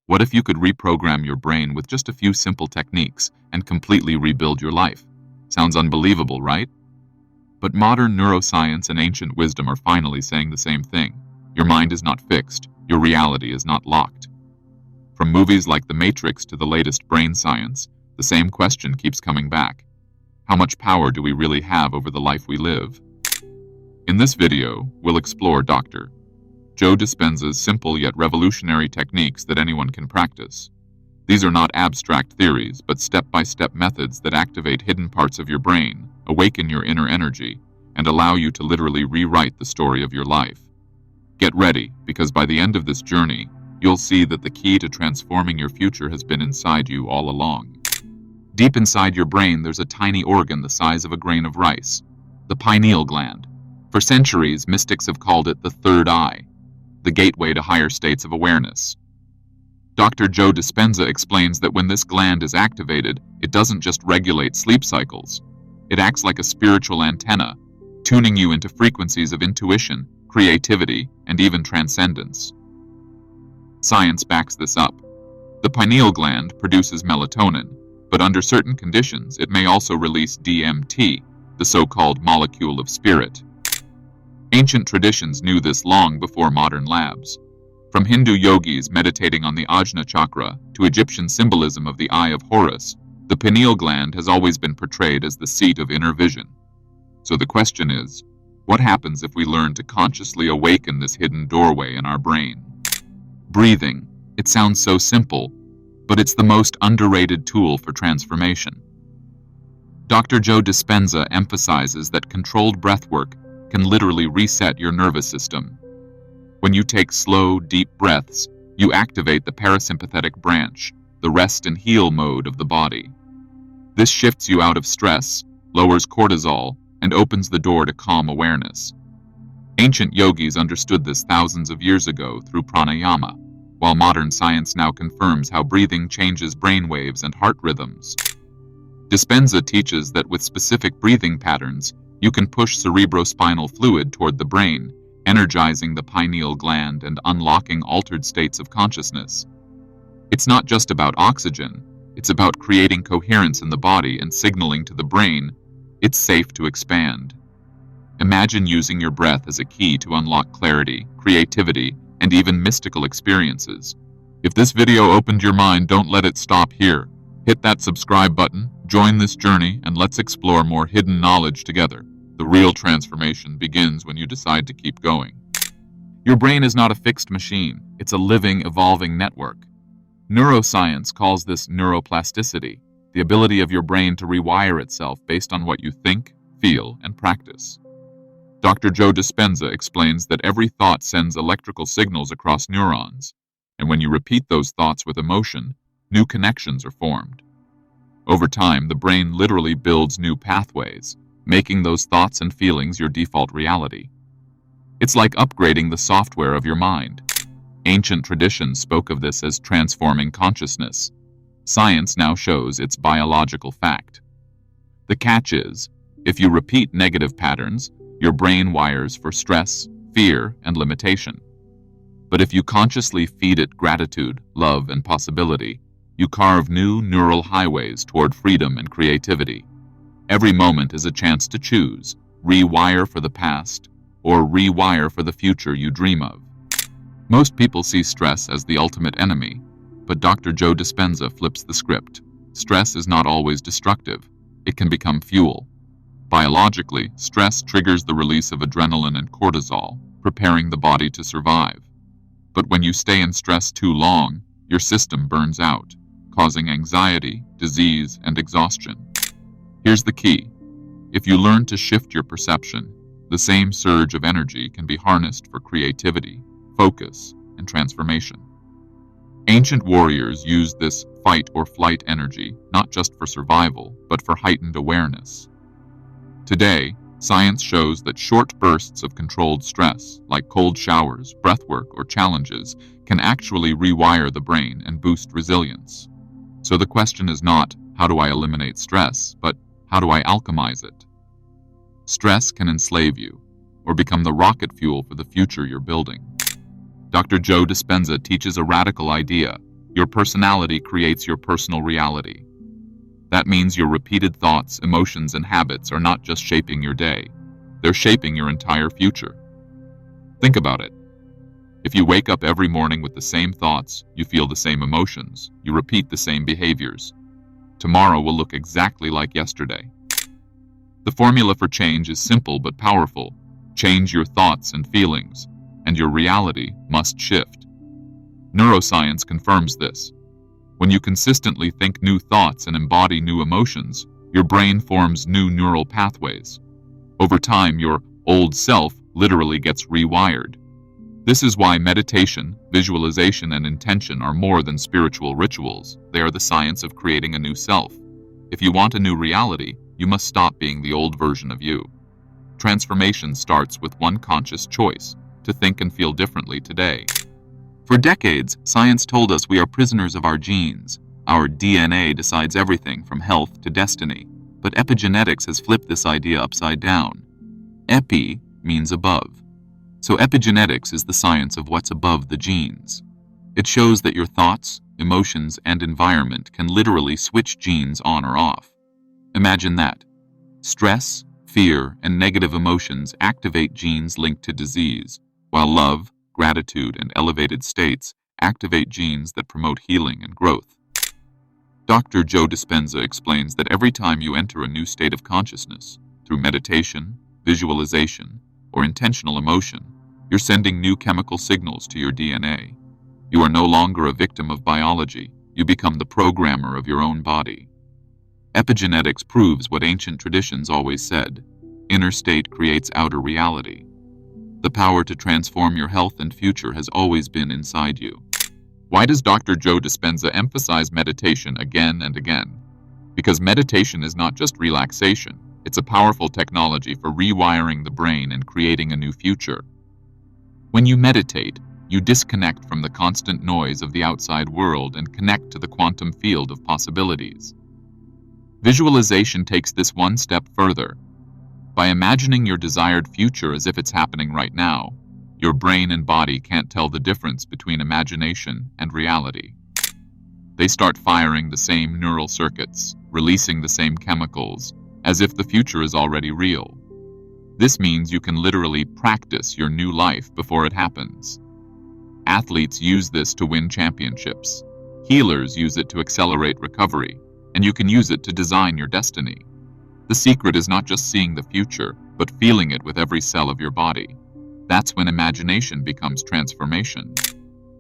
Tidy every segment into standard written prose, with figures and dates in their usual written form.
What if you could reprogram your brain with just a few simple techniques and completely rebuild your life? Sounds unbelievable, right? But modern neuroscience and ancient wisdom are finally saying the same thing. Your mind is not fixed. Your reality is not locked. From movies like The Matrix to the latest brain science, the same question keeps coming back. How much power do we really have over the life we live? In this video, we'll explore Dr. Joe Dispenza's simple yet revolutionary techniques that anyone can practice. These are not abstract theories, but step-by-step methods that activate hidden parts of your brain, awaken your inner energy, and allow you to literally rewrite the story of your life. Get ready, because by the end of this journey, you'll see that the key to transforming your future has been inside you all along. Deep inside your brain, there's a tiny organ the size of a grain of rice, the pineal gland. For centuries, mystics have called it the third eye, the gateway to higher states of awareness. Dr. Joe Dispenza explains that when this gland is activated, it doesn't just regulate sleep cycles. It acts like a spiritual antenna, tuning you into frequencies of intuition, creativity, and even transcendence. Science backs this up. The pineal gland produces melatonin, but under certain conditions, it may also release DMT, the so-called molecule of spirit. Ancient traditions knew this long before modern labs. From Hindu yogis meditating on the Ajna chakra to Egyptian symbolism of the Eye of Horus, the pineal gland has always been portrayed as the seat of inner vision. So the question is, what happens if we learn to consciously awaken this hidden doorway in our brain? Breathing. It sounds so simple, but it's the most underrated tool for transformation. Dr. Joe Dispenza emphasizes that controlled breathwork can literally reset your nervous system. When you take slow, deep breaths, you activate the parasympathetic branch, the rest and heal mode of the body. This shifts you out of stress, lowers cortisol, and opens the door to calm awareness. Ancient yogis understood this thousands of years ago through pranayama, while modern science now confirms how breathing changes brain waves and heart rhythms. Dispenza teaches that with specific breathing patterns, you can push cerebrospinal fluid toward the brain, energizing the pineal gland and unlocking altered states of consciousness. It's not just about oxygen, it's about creating coherence in the body and signaling to the brain, it's safe to expand. Imagine using your breath as a key to unlock clarity, creativity, and even mystical experiences. If this video opened your mind, don't let it stop here. Hit that subscribe button, join this journey, and let's explore more hidden knowledge together. The real transformation begins when you decide to keep going. Your brain is not a fixed machine, it's a living, evolving network. Neuroscience calls this neuroplasticity, the ability of your brain to rewire itself based on what you think, feel, and practice. Dr. Joe Dispenza explains that every thought sends electrical signals across neurons, and when you repeat those thoughts with emotion, new connections are formed. Over time, the brain literally builds new pathways, making those thoughts and feelings your default reality. It's like upgrading the software of your mind. Ancient traditions spoke of this as transforming consciousness. Science now shows it's biological fact. The catch is, if you repeat negative patterns, your brain wires for stress, fear, and limitation. But if you consciously feed it gratitude, love, and possibility, you carve new neural highways toward freedom and creativity. Every moment is a chance to choose, rewire for the past, or rewire for the future you dream of. Most people see stress as the ultimate enemy, but Dr. Joe Dispenza flips the script. Stress is not always destructive. It can become fuel. Biologically, stress triggers the release of adrenaline and cortisol, preparing the body to survive. But when you stay in stress too long, your system burns out, causing anxiety, disease, and exhaustion. Here's the key. If you learn to shift your perception, the same surge of energy can be harnessed for creativity, focus, and transformation. Ancient warriors used this fight or flight energy not just for survival, but for heightened awareness. Today, science shows that short bursts of controlled stress, like cold showers, breathwork, or challenges, can actually rewire the brain and boost resilience. So the question is not, how do I eliminate stress, but how do I alchemize it? Stress can enslave you, or become the rocket fuel for the future you're building. Dr. Joe Dispenza teaches a radical idea. Your personality creates your personal reality. That means your repeated thoughts, emotions, and habits are not just shaping your day. They're shaping your entire future. Think about it. If you wake up every morning with the same thoughts, you feel the same emotions, you repeat the same behaviors, tomorrow will look exactly like yesterday. The formula for change is simple but powerful. Change your thoughts and feelings, and your reality must shift. Neuroscience confirms this. When you consistently think new thoughts and embody new emotions, your brain forms new neural pathways. Over time, your old self literally gets rewired. This is why meditation, visualization, and intention are more than spiritual rituals. They are the science of creating a new self. If you want a new reality, you must stop being the old version of you. Transformation starts with one conscious choice, to think and feel differently today. For decades, science told us we are prisoners of our genes. Our DNA decides everything from health to destiny. But epigenetics has flipped this idea upside down. Epi means above. So epigenetics is the science of what's above the genes. It shows that your thoughts, emotions, and environment can literally switch genes on or off. Imagine that. Stress, fear, and negative emotions activate genes linked to disease, while love, gratitude, and elevated states activate genes that promote healing and growth. Dr. Joe Dispenza explains that every time you enter a new state of consciousness, through meditation, visualization, or intentional emotion, you're sending new chemical signals to your DNA. You are no longer a victim of biology. You become the programmer of your own body. Epigenetics proves what ancient traditions always said. Inner state creates outer reality. The power to transform your health and future has always been inside you. Why does Dr. Joe Dispenza emphasize meditation again and again? Because meditation is not just relaxation. It's a powerful technology for rewiring the brain and creating a new future. When you meditate, you disconnect from the constant noise of the outside world and connect to the quantum field of possibilities. Visualization takes this one step further. By imagining your desired future as if it's happening right now, your brain and body can't tell the difference between imagination and reality. They start firing the same neural circuits, releasing the same chemicals, as if the future is already real. This means you can literally practice your new life before it happens. Athletes use this to win championships. Healers use it to accelerate recovery, and you can use it to design your destiny. The secret is not just seeing the future, but feeling it with every cell of your body. That's when imagination becomes transformation.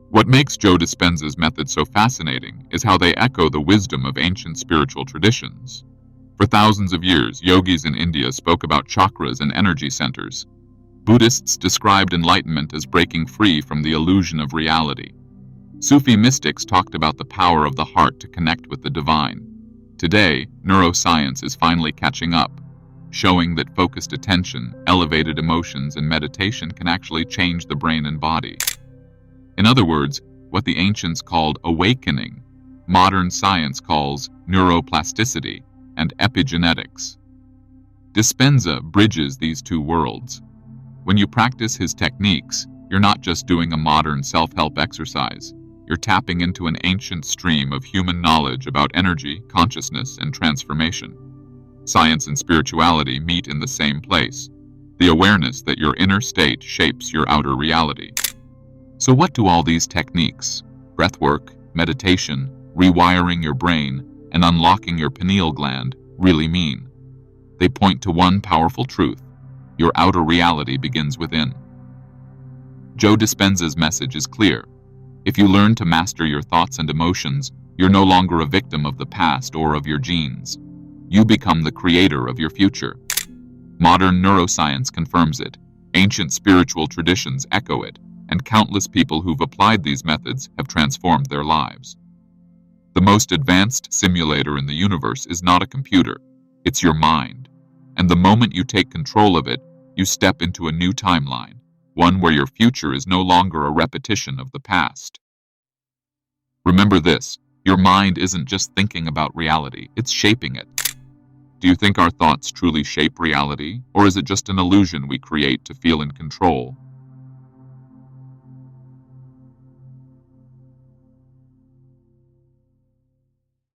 What makes Joe Dispenza's method so fascinating is how they echo the wisdom of ancient spiritual traditions. For thousands of years, yogis in India spoke about chakras and energy centers. Buddhists described enlightenment as breaking free from the illusion of reality. Sufi mystics talked about the power of the heart to connect with the divine. Today, neuroscience is finally catching up, showing that focused attention, elevated emotions, and meditation can actually change the brain and body. In other words, what the ancients called awakening, modern science calls neuroplasticity and epigenetics. Dispenza bridges these two worlds. When you practice his techniques, you're not just doing a modern self-help exercise. You're tapping into an ancient stream of human knowledge about energy, consciousness, and transformation. Science and spirituality meet in the same place, the awareness that your inner state shapes your outer reality. So what do all these techniques, breathwork, meditation, rewiring your brain, and unlocking your pineal gland, really mean? They point to one powerful truth: your outer reality begins within. Joe Dispenza's message is clear. If you learn to master your thoughts and emotions, you're no longer a victim of the past or of your genes. You become the creator of your future. Modern neuroscience confirms it, ancient spiritual traditions echo it, and countless people who've applied these methods have transformed their lives. The most advanced simulator in the universe is not a computer, it's your mind. And the moment you take control of it, you step into a new timeline, one where your future is no longer a repetition of the past. Remember this, your mind isn't just thinking about reality, it's shaping it. Do you think our thoughts truly shape reality, or is it just an illusion we create to feel in control?